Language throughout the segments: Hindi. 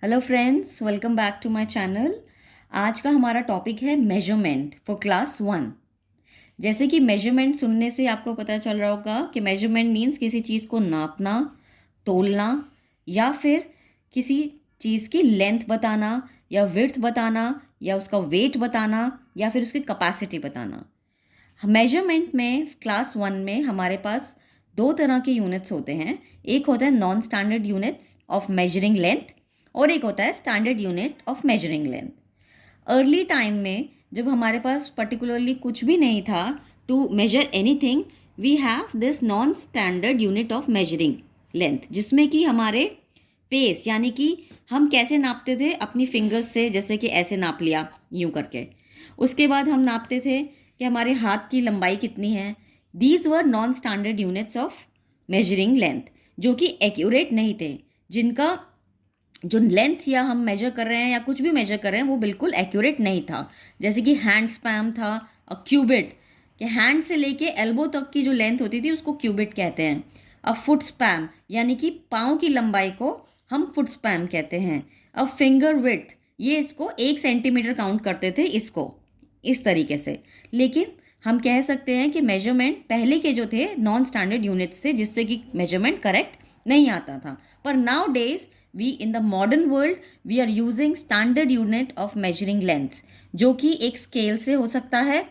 Hello friends, welcome back to my channel. आज का हमारा टॉपिक है मेजरमेंट फॉर क्लास वन। जैसे कि मेजरमेंट सुनने से आपको पता चल रहा होगा कि मेजरमेंट मीन्स किसी चीज़ को नापना, तोलना या फिर किसी चीज़ की लेंथ बताना या विड्थ बताना या उसका वेट बताना या फिर उसकी कैपेसिटी बताना। मेजरमेंट में क्लास वन में हमारे पास दो तरह के यूनिट्स होते हैं। एक होता है non standard units of measuring length और एक होता है standard unit of measuring length. Early time में जब हमारे पास पर्टिकुलरली कुछ भी नहीं था to measure anything, we have this non standard unit of measuring length, जिसमें कि हमारे पेस यानी कि हम कैसे नापते थे अपनी फिंगर्स से, जैसे कि ऐसे नाप लिया यूं करके। उसके बाद हम नापते थे कि हमारे हाथ की लंबाई कितनी है। These were non standard units of measuring length, जो कि एक्यूरेट नहीं थे, जिनका जो लेंथ या हम मेजर कर रहे हैं या कुछ भी मेजर कर रहे हैं वो बिल्कुल एक्यूरेट नहीं था। जैसे कि हैंड स्पैम था और क्यूबिट, कि हैंड से लेके एल्बो तक की जो लेंथ होती थी उसको क्यूबिट कहते हैं। अब फुट स्पैम यानी कि पाँव की लंबाई को हम फुट स्पैम कहते हैं। अब फिंगर विड्थ, ये इसको 1 सेंटीमीटर काउंट करते थे इसको, इस तरीके से। लेकिन हम कह सकते हैं कि मेजरमेंट पहले के जो थे नॉन स्टैंडर्ड यूनिट्स थे, जिससे कि मेजरमेंट करेक्ट नहीं आता था। पर nowadays we in the modern world we are using standard unit of measuring lengths, जो कि एक स्केल से हो सकता है।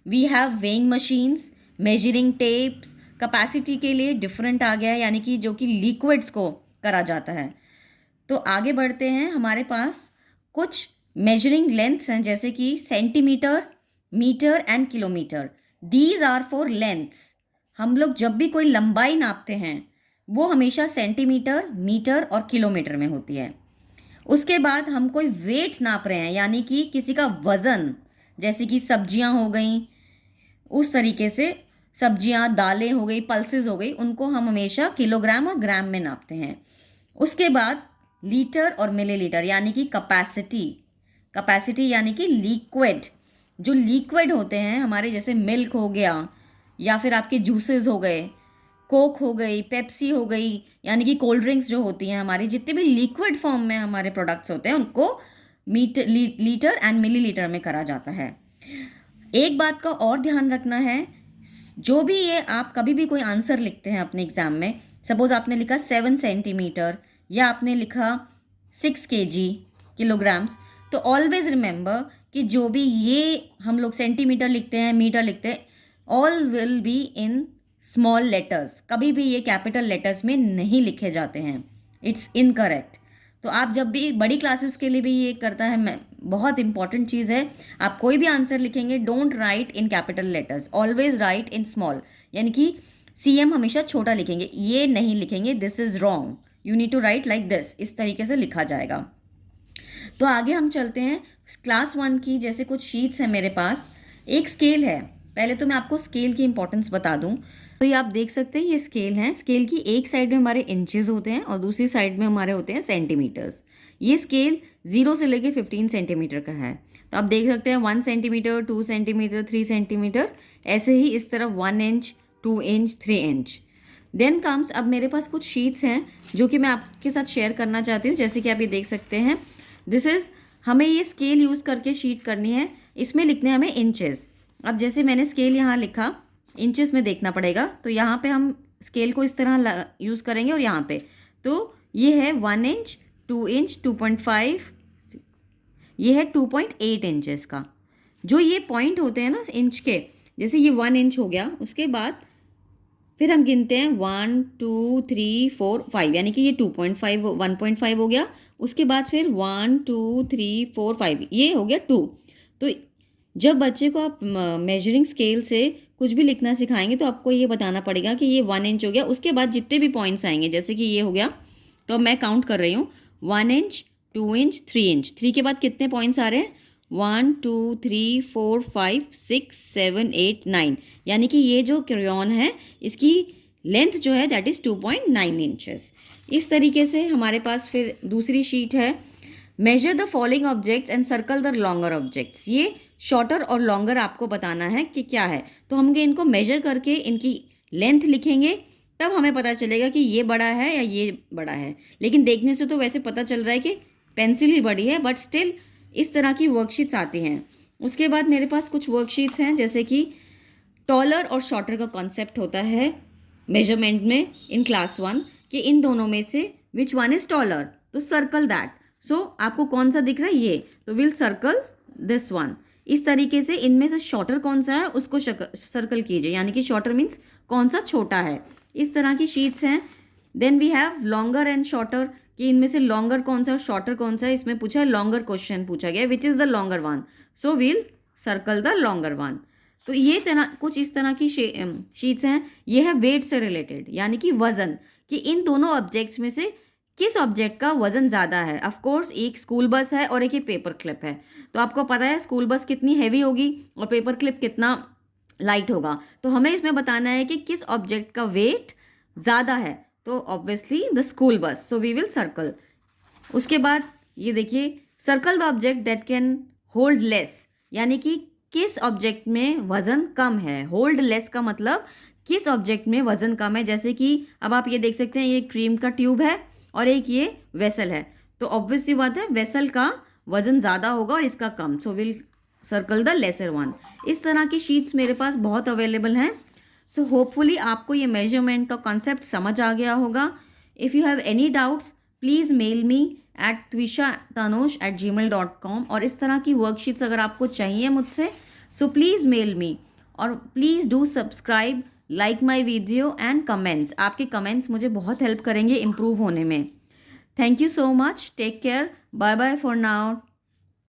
We have weighing machines, measuring tapes. Capacity के लिए डिफरेंट आ गया है, यानी कि जो कि लिक्विड्स को करा जाता है। तो आगे बढ़ते हैं, हमारे पास कुछ मेजरिंग लेंथ्स हैं, जैसे कि centimetre, metre and kilometre. These are for lengths. हम लोग जब भी कोई लंबाई नापते हैं वो हमेशा सेंटीमीटर, मीटर और किलोमीटर में होती है। उसके बाद हम कोई वेट नाप रहे हैं, यानी कि किसी का वज़न, जैसे कि सब्जियां हो गई, उस तरीके से सब्जियां, दालें हो गई, पल्सेस हो गई, उनको हम हमेशा किलोग्राम और ग्राम में नापते हैं। उसके बाद लीटर और मिलीलीटर, यानी कि कैपेसिटी। कैपेसिटी यानी कि लिक्विड, जो लिक्विड होते हैं हमारे, जैसे मिल्क हो गया या फिर आपके जूसेस हो गए, कोक हो गई, पेप्सी हो गई, यानी कि कोल्ड ड्रिंक्स जो होती हैं हमारी, जितने भी लिक्विड फॉर्म में हमारे प्रोडक्ट्स होते हैं उनको लीटर एंड मिलीलीटर में करा जाता है। एक बात का और ध्यान रखना है, जो भी ये आप कभी भी कोई आंसर लिखते हैं अपने एग्ज़ाम में, सपोज आपने लिखा 7 सेंटीमीटर या आपने लिखा 6 kg, किलोग्राम्स, तो ऑलवेज रिमेंबर कि जो भी ये हम लोग सेंटीमीटर लिखते हैं, मीटर लिखते हैं, all will be in small letters. कभी भी ये कैपिटल लेटर्स में नहीं लिखे जाते हैं, इट्स इनकरेक्ट। तो आप जब भी बड़ी क्लासेस के लिए भी ये करता है, मैं बहुत इंपॉर्टेंट चीज़ है, आप कोई भी आंसर लिखेंगे don't write in capital letters, always write in small. यानी कि CM हमेशा छोटा लिखेंगे, ये नहीं लिखेंगे this is wrong, you need to write like this, इस तरीके से लिखा जाएगा। तो आगे हम चलते हैं क्लास वन की। जैसे कुछ शीट्स हैं मेरे पास, एक स्केल है। पहले तो मैं आपको स्केल की इंपॉर्टेंस बता दूं। तो ये आप देख सकते हैं, ये स्केल है। स्केल की एक साइड में हमारे इंचेस होते हैं और दूसरी साइड में हमारे होते हैं सेंटीमीटर्स। ये स्केल 0 से लेके 15 सेंटीमीटर का है। तो आप देख सकते हैं 1 सेंटीमीटर, 2 सेंटीमीटर, 3 सेंटीमीटर, ऐसे ही इस तरफ 1 inch, 2 inch, 3 inch. Then comes, अब मेरे पास कुछ शीट्स हैं जो कि मैं आपके साथ शेयर करना चाहती हूँ। जैसे कि आप ये देख सकते हैं, दिस इज़, हमें ये स्केल यूज़ करके शीट करनी है। इसमें लिखने हैं हमें इंचेस। अब जैसे मैंने स्केल यहाँ लिखा, इंचेस में देखना पड़ेगा, तो यहाँ पे हम स्केल को इस तरह यूज़ करेंगे और यहाँ पे तो ये है 1 इंच, 2 इंच, 2.5, ये है 2.8 इंचेस का। जो ये पॉइंट होते हैं ना इंच के, जैसे ये 1 इंच हो गया, उसके बाद फिर हम गिनते हैं 1 2 3 4 5, यानी कि ये 2.5 1.5 हो गया। उसके बाद फिर 1 2 3 4 5, ये हो गया 2। तो जब बच्चे को आप मेजरिंग स्केल से कुछ भी लिखना सिखाएंगे तो आपको ये बताना पड़ेगा कि ये 1 इंच हो गया। उसके बाद जितने भी पॉइंट्स आएंगे, जैसे कि ये हो गया, तो मैं काउंट कर रही हूँ 1 इंच, 2 इंच, 3 इंच। 3 के बाद कितने पॉइंट्स आ रहे हैं, 1 2 3 4 5 6 7 8 9, यानी कि ये जो क्रेयॉन है इसकी लेंथ जो है दैट इज़ 2.9 इंचेस। इस तरीके से हमारे पास फिर दूसरी शीट है, measure the following objects and circle the longer objects. ये शॉर्टर और लॉन्गर आपको बताना है कि क्या है, तो हम इनको मेजर करके इनकी लेंथ लिखेंगे, तब हमें पता चलेगा कि ये बड़ा है या ये बड़ा है। लेकिन देखने से तो वैसे पता चल रहा है कि पेंसिल ही बड़ी है बट स्टिल इस तरह की वर्कशीट्स आती हैं। उसके बाद मेरे पास कुछ वर्कशीट्स हैं, जैसे कि टॉलर और शॉर्टर का कॉन्सेप्ट होता है मेजरमेंट में इन क्लास 1 कि इन दोनों में से विच वन इज टॉलर, तो सर्कल दैट। सो आपको कौन सा दिख रहा है ये, तो विल सर्कल दिस वन। इस तरीके से इनमें से शॉर्टर कौन सा है उसको सर्कल कीजिए, यानी कि शॉर्टर मीन्स कौन सा छोटा है। इस तरह की शीट्स हैं। Then we have longer and shorter, कि इनमें से लॉन्गर कौन सा और शॉर्टर कौन सा है। इसमें पूछा है लॉन्गर, क्वेश्चन पूछा गया which is the longer one, so will circle the longer one. तो ये तरह कुछ इस तरह की शीट्स हैं। ये है वेट से रिलेटेड, यानी कि वजन, कि इन दोनों ऑब्जेक्ट्स में से किस ऑब्जेक्ट का वजन ज़्यादा है। ऑफ कोर्स एक स्कूल बस है और एक ये पेपर क्लिप है, तो आपको पता है स्कूल बस कितनी हैवी होगी और पेपर क्लिप कितना लाइट होगा। तो हमें इसमें बताना है कि किस ऑब्जेक्ट का वेट ज़्यादा है, तो obviously the school bus, so we will circle. उसके बाद ये देखिए, circle the object that can hold less, यानी कि किस ऑब्जेक्ट में वज़न कम है। होल्ड लेस का मतलब किस ऑब्जेक्ट में वज़न कम है। जैसे कि अब आप ये देख सकते हैं, ये क्रीम का ट्यूब है और एक ये वेसल है, तो ऑब्वियस सी बात है वेसल का वज़न ज़्यादा होगा और इसका कम, so will circle the lesser one. इस तरह की शीट्स मेरे पास बहुत अवेलेबल हैं। सो होपफुली आपको ये मेजरमेंट और कॉन्सेप्ट समझ आ गया होगा। If you have any doubts please mail me at twishatanosh@gmail.com। और इस तरह की वर्कशीट्स अगर आपको चाहिए मुझसे, सो प्लीज़ मेल मी, और please do subscribe, like my video and comments. आपके कमेंट्स मुझे बहुत हेल्प करेंगे इम्प्रूव होने में। Thank you so much, take care, bye bye for now.